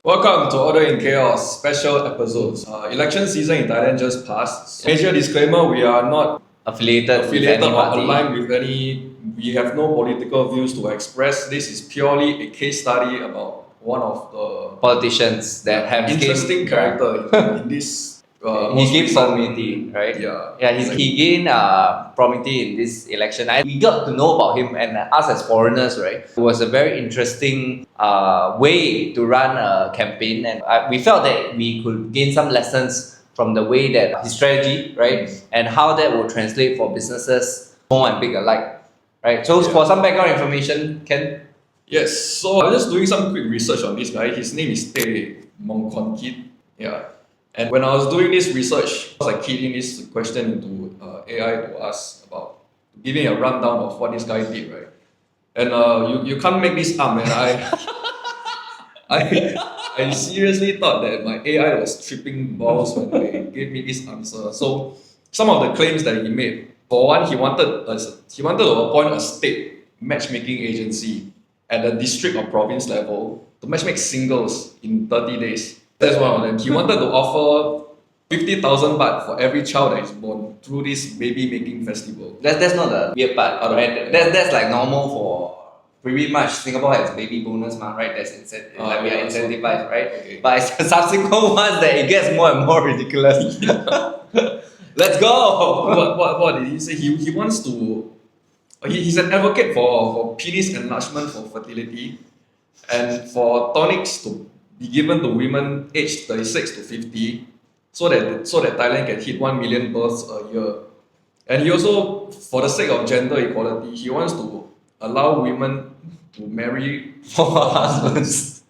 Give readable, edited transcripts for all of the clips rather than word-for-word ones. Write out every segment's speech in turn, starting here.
Welcome to Order in Chaos special episodes. Election season in Thailand just passed. Major disclaimer: we are not affiliated with affiliated any or party. aligned with any. We have no political views to express. This is purely a case study about one of the Politicians that have interesting character in this. He most gained recent- prominency, right? Yeah. He gained prominency in this election. We got to know about him, and us as foreigners, right? It was a very interesting way to run a campaign, and we felt that we could gain some lessons from the way that his strategy, right, and how that will translate for businesses, small and big alike, right? So Yeah. for some background information, Ken. Yes, so I was just doing some quick research on this guy. His name is Teh Mongkonkit. Yeah. And when I was doing this research, I was keyed in this question into AI to ask about giving a rundown of what this guy did, right? And you can't make this up, man. I seriously thought that my AI was tripping balls when they gave me this answer. So some of the claims that he made. For one, he wanted to appoint a state matchmaking agency at the district or province level to matchmake singles in 30 days. That's one of them. He wanted to offer 50,000 baht for every child that is born through this baby making festival. That's not the weird part, right? That's like normal for pretty much Singapore has baby bonus, right? That's like we are incentivized, right? Okay. But it's the subsequent ones that it gets more and more ridiculous. Let's go. What did he say? He wants to. He's an advocate for penis enlargement for fertility, and for tonics to be given to women aged 36 to 50, so that Thailand can hit 1 million births a year. And he also, for the sake of gender equality, he wants to allow women to marry For husbands.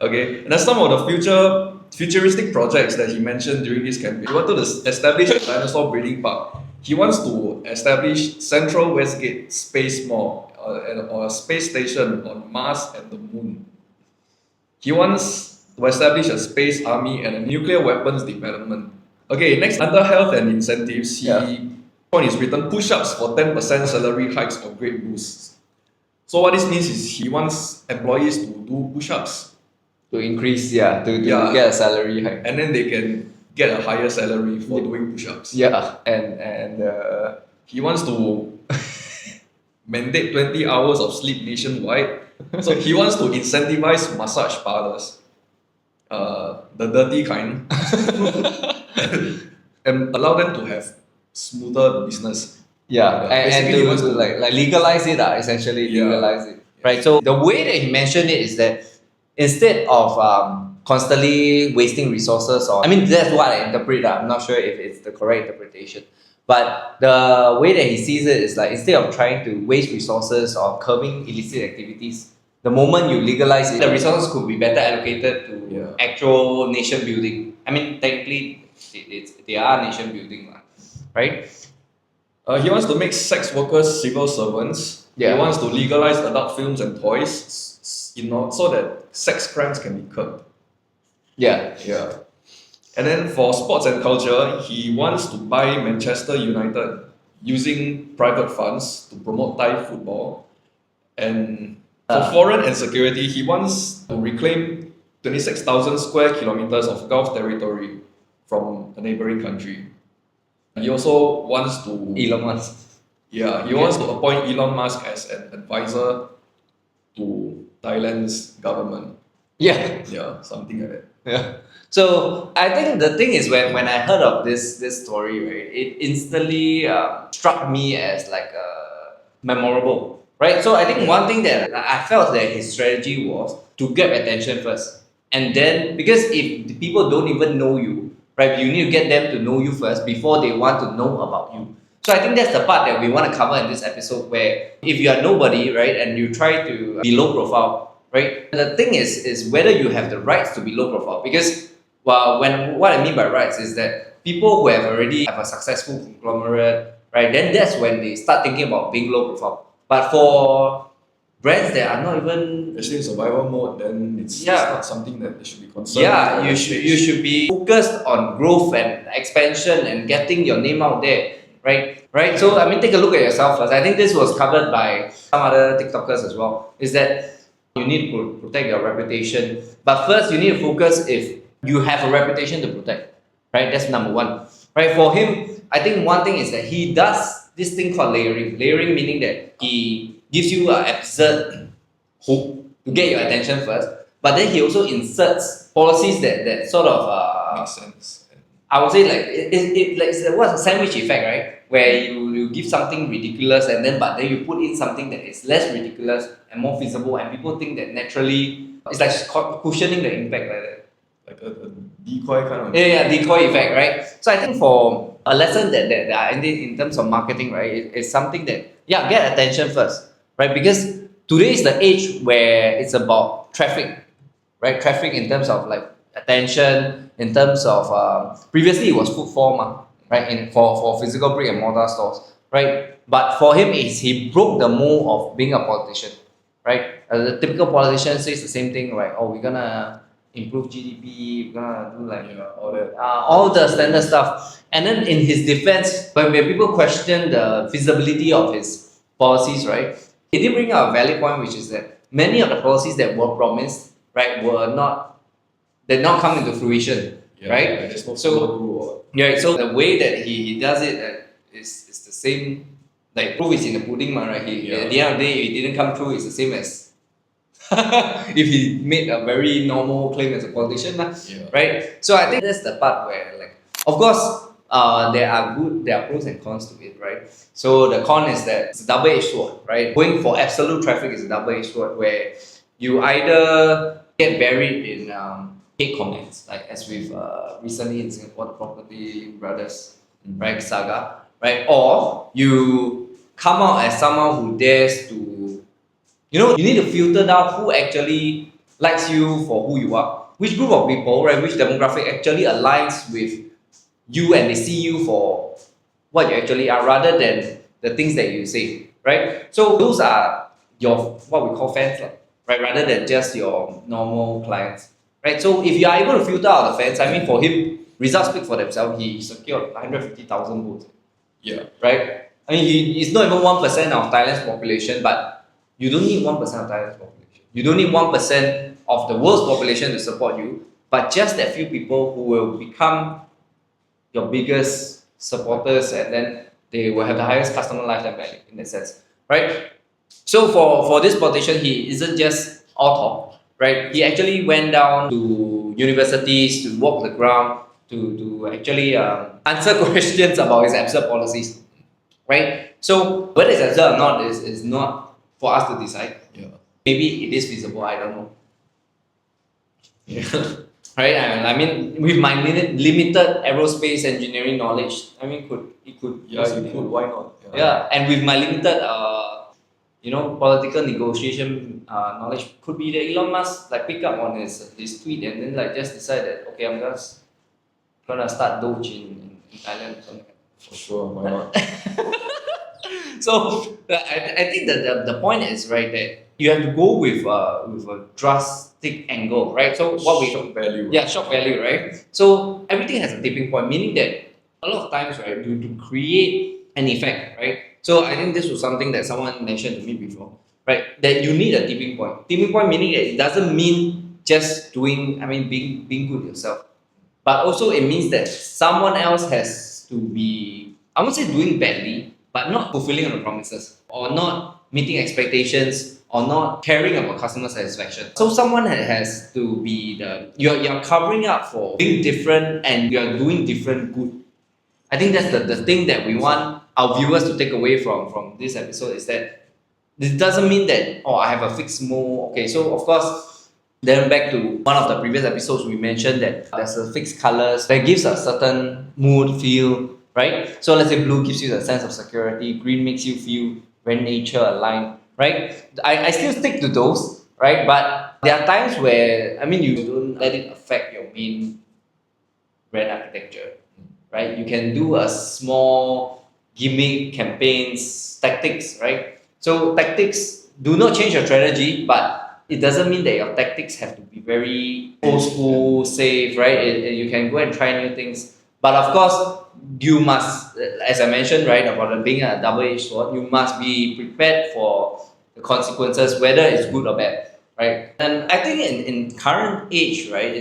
Okay, and then some of the futuristic projects that he mentioned during this campaign. He wanted to establish a dinosaur breeding park. He wants to establish Central Westgate Space Mall or a space station on Mars and the Moon. He wants to establish a space army and a nuclear weapons development. Okay, next under health and incentives, on his written push-ups for 10% salary hikes or grade boosts. So what this means is he wants employees to do push-ups To increase, to get a salary hike. and then they can get a higher salary for doing push-ups. Yeah, and He wants to mandate 20 hours of sleep nationwide. So he wants to incentivize massage parlors, the dirty kind, and allow them to have smoother business. and Basically, he wants to to- like legalize it, essentially Yeah. legalize it. Right. So the way that he mentioned it is that instead of constantly wasting resources, or I mean that's what I interpret. I'm not sure if it's the correct interpretation, but the way that he sees it is like instead of trying to waste resources or curbing illicit activities, the moment you legalize it, the resources could be better allocated to actual nation building. I mean, technically, they are nation building, right? He wants to make sex workers civil servants. Yeah. He wants to legalize adult films and toys, so that sex crimes can be curbed. Yeah. Yeah. And then for sports and culture, he wants to buy Manchester United using private funds to promote Thai football. And for foreign and security, he wants to reclaim 26,000 square kilometers of Gulf territory from a neighboring country. He also wants to Elon Musk. he wants to appoint Elon Musk as an advisor to Thailand's government. Yeah. Yeah, something like that. Yeah. So I think the thing is when I heard of this story, right, it instantly struck me as like memorable, right? So I think one thing that I felt that his strategy was to get attention first, and then because if the people don't even know you, right, you need to get them to know you first before they want to know about you. So I think that's the part that we want to cover in this episode, where if you are nobody, right, and you try to be low profile, right? The thing is whether you have the rights to be low profile, because what I mean by rights is that people who have already have a successful conglomerate, right, then that's when they start thinking about being low profile. But for brands that are not even Especially in survival mode, then it's not something that they should be concerned with. you should be focused on growth and expansion and getting your name out there, right? right? So I mean, take a look at yourself first. I think this was covered by some other TikTokers as well. Is that you need to protect your reputation, but first you need to focus if you have a reputation to protect, right? That's number one, right? For him, I think one thing is that he does this thing called layering. Layering meaning that he gives you an absurd hook to get your attention first, but then he also inserts policies that sort of Makes sense. I would say like like what's a sandwich effect, right? Where you give something ridiculous and then but then you put in something that is less ridiculous and more feasible, and people think that naturally it's like cushioning the impact like that. Like a decoy kind of. Yeah, decoy effect, right? So I think for a lesson that I did in terms of marketing, right, it's something that yeah, get attention first, right? Because today is the age where it's about traffic, right? Traffic in terms of like attention, in terms of previously it was footfall, right? In for physical brick and mortar stores, right? But for him, is he broke the mold of being a politician, right? The typical politician says the same thing, right? Oh, we're gonna improve GDP, we're gonna do like all the standard stuff. And then in his defense, when people question the feasibility of his policies, right, he did bring out a valid point, which is that many of the policies that were promised, right, did not come into fruition, Yeah, right? like there's no So follow-through. yeah, so the way that he does it is the same. Like proof is in the pudding, right? At the end of the day, if it didn't come true, it's the same as if he made a very normal claim as a politician, Yeah. right? So I think that's the part where, like, of course, there are pros and cons to it, right? So the con is that it's a double-edged sword, right? Going for absolute traffic is a double-edged sword where you either get buried in hate comments, like as we've recently in Singapore, the Property Brothers, right, saga, right? Or you come out as someone who dares to, you need to filter down who actually likes you for who you are. Which group of people, right, which demographic actually aligns with you and they see you for what you actually are rather than the things that you say, right? So those are your, what we call fans, right, rather than just your normal clients, right? So if you are able to filter out the fans, I mean, for him, results speak for themselves. He secured 150,000 votes, Yeah. right? I mean, he's not even 1% of Thailand's population, but you don't need 1% of Thailand's population. You don't need 1% of the world's population to support you, but just that few people who will become your biggest supporters, and then they will have the highest customer lifetime value in that sense, right? So for this politician, he isn't just all talk, right? He actually went down to universities to walk the ground to actually answer questions about his absurd policies, right? So whether it's absurd or not is not for us to decide. Yeah. Maybe it is feasible. I don't know. Yeah. Right? I mean, with my limited aerospace engineering knowledge, I mean, it could. Yeah, you could. Why not? Yeah, and with my limited, political negotiation knowledge, could be that Elon Musk like pick up on his tweet and then like just decide that okay, I'm just gonna start Doge in Thailand or something. For sure. Why not? So I think that the point is right that you have to go with a drastic angle, right? So what we Shock value. yeah, shock value, right? So everything has a tipping point, meaning that a lot of times, right, to create an effect, right? So I think this was something that someone mentioned to me before, right? That you need a tipping point. Tipping point meaning that it doesn't mean just doing, I mean, being good yourself, but also it means that someone else has to be, I won't say doing badly, but not fulfilling on the promises or not meeting expectations or not caring about customer satisfaction. So someone has to be you're covering up for being different and you're doing different good. I think that's the thing that we want our viewers to take away from this episode is that this doesn't mean that I have a fixed mold. Okay, so of course, then back to one of the previous episodes, we mentioned that there's a fixed colors that gives a certain mood feel, right? So let's say blue gives you the sense of security, green makes you feel very nature aligned, right? I still stick to those, right? But there are times where I mean you don't let it affect your main brand architecture, right? You can do a small gimmick campaigns, tactics, right? So tactics do not change your strategy, but it doesn't mean that your tactics have to be very old school, safe, right? You can go and try new things. But of course, you must, as I mentioned, right, about it being a double-edged sword, you must be prepared for the consequences, whether it's good or bad, right? And I think in current age, right,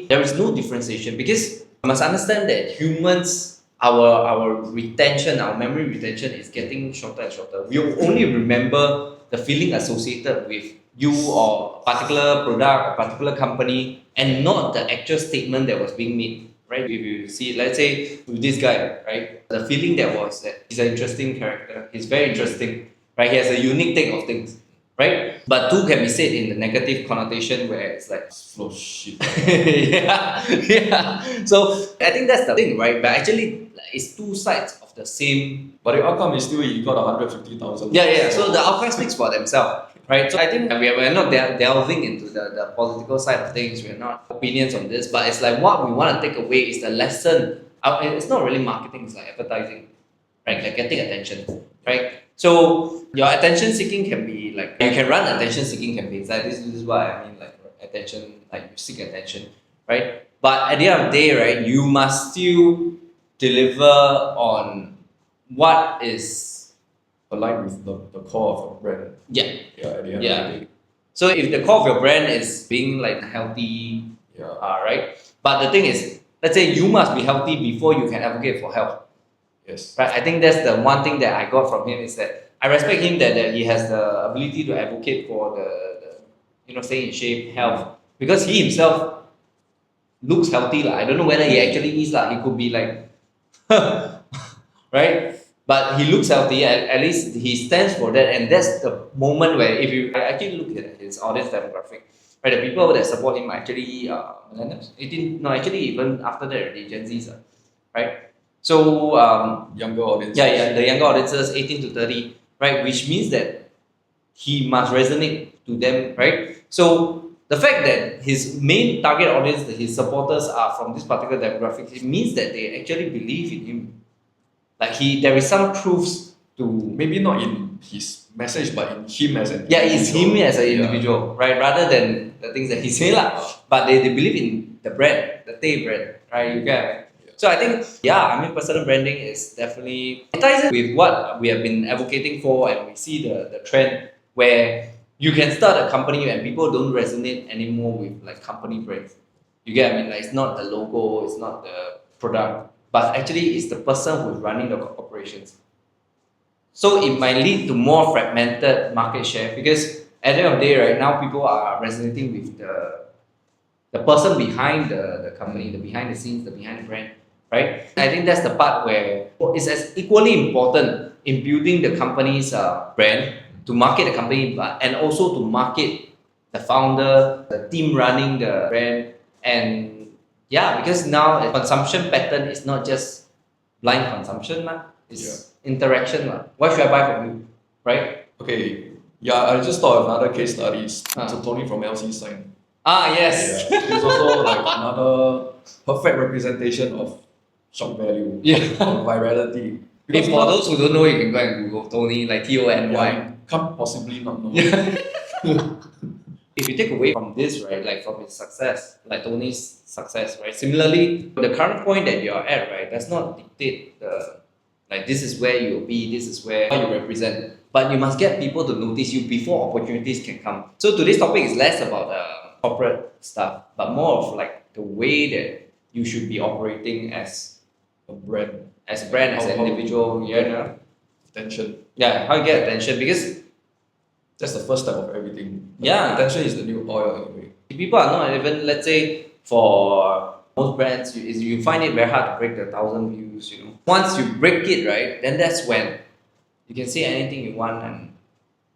there is no differentiation because you must understand that humans, our retention, our memory retention is getting shorter and shorter. We only remember the feeling associated with you or a particular product, a particular company, and not the actual statement that was being made. Right? If you see, let's say with this guy, right? The feeling that was that he's an interesting character. He's very interesting, right? He has a unique take of things, right? But two can be said in the negative connotation where it's like Full of shit. yeah, yeah. So I think that's the thing, right? But actually, like, it's two sides of the same. But the outcome is still he got 150,000. Yeah. So the outcome speaks for themselves, right? So I think we're not delving into the political side of things. We're not opinions on this, but it's like what we want to take away is the lesson. It's not really marketing; it's like advertising, right? Like getting attention, right? So your attention seeking can be like you can run attention seeking campaigns. Like this is what I mean, like attention, like you seek attention, right? But at the end of the day, right, you must still deliver on what is Aligned with the core of your brand. yeah. Yeah, at the end Yeah. of the day. So if the core of your brand is being like healthy, Yeah. right? But the thing is, let's say you must be healthy before you can advocate for health, Yes. right? I think that's the one thing that I got from him is that I respect him that he has the ability to advocate for the staying in shape, health, because he himself looks healthy. I don't know whether he actually is. He could be like, right? But he looks healthy, at least he stands for that. And that's the moment where, if you actually look at his audience demographic, right, the people that support him are actually millennials, 18, no, actually, even after that, the Gen Zs, right? So, Younger audience. yeah, the younger audiences, 18 to 30, right, which means that he must resonate to them, right? So the fact that his main target audience, that his supporters are from this particular demographic, it means that they actually believe in him. Like there is some proofs to Maybe not in his message, but in him as an yeah, it's him individual. as an Yeah. individual, right? Rather than the things that he say lah. But they believe in the brand, the Tay brand, right? You get it? So I think, I mean, personal branding is definitely, it ties in with what we have been advocating for, and we see the trend where you can start a company and people don't resonate anymore with like company brands. You get what I mean? Like it's not the logo, it's not the product, but actually it's the person who's running the operations. So it might lead to more fragmented market share because at the end of the day, right now people are resonating with the person behind the company, the behind the scenes, the behind the brand, right? I think that's the part where it's as equally important in building the company's brand to market the company, but and also to market the founder, the team running the brand, and because now the consumption pattern is not just blind consumption, it's interaction. Why should I buy from you, right? Okay. Yeah, I just thought of another case study. Ah. So Tony from LC Sign. Yes. Yeah. He's also like another perfect representation of shock value. Yeah. Of virality. If for those who don't know, you can go and Google Tony, like Tony. Can't possibly not know. If you take away from this, right, like from his success, like Tony's success, right, similarly, the current point that you're at, right, does not dictate like this is where you'll be, this is where you represent. But you must get people to notice you before opportunities can come. So today's topic is less about corporate stuff, but more of like the way that you should be operating as A brand. as an individual. Attention. Yeah, how you get attention, because That's the first step of everything. Yeah. Attention is the new oil anyway. people are not even, let's say, for most brands, you find it very hard to break the 1,000 views. Once you break it, right, then that's when you can say anything you want, and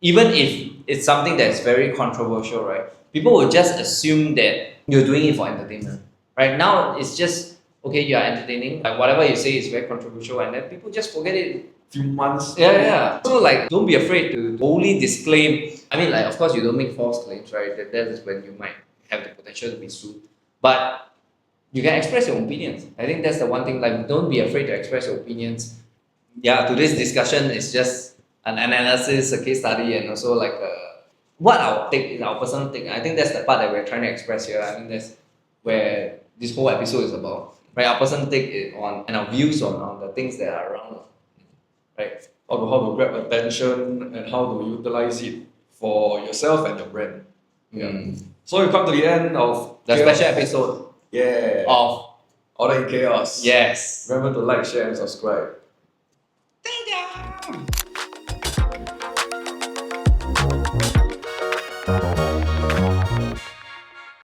even if it's something that's very controversial, right, people will just assume that you're doing it for entertainment. Right now, it's just okay, you are entertaining. Like whatever you say is very controversial, and then people just forget it. Few months. Yeah. So like, don't be afraid to only disclaim. I mean, like, of course, you don't make false claims, right? That is when you might have the potential to be sued. But you can express your opinions. I think that's the one thing. Like, don't be afraid to express your opinions. Yeah, today's discussion is just an analysis, a case study, and also like what our take is, our personal take. I think that's the part that we're trying to express here. I think that's where this whole episode is about. right? Our personal take it on and our views on the things that are around us, right? How to grab attention and how to utilize it for yourself and your brand. Yeah. Mm. So we come to the end of The Chaos. special episode Yeah. of Order in Chaos. yes. Remember to like, share, and subscribe. Ta-da!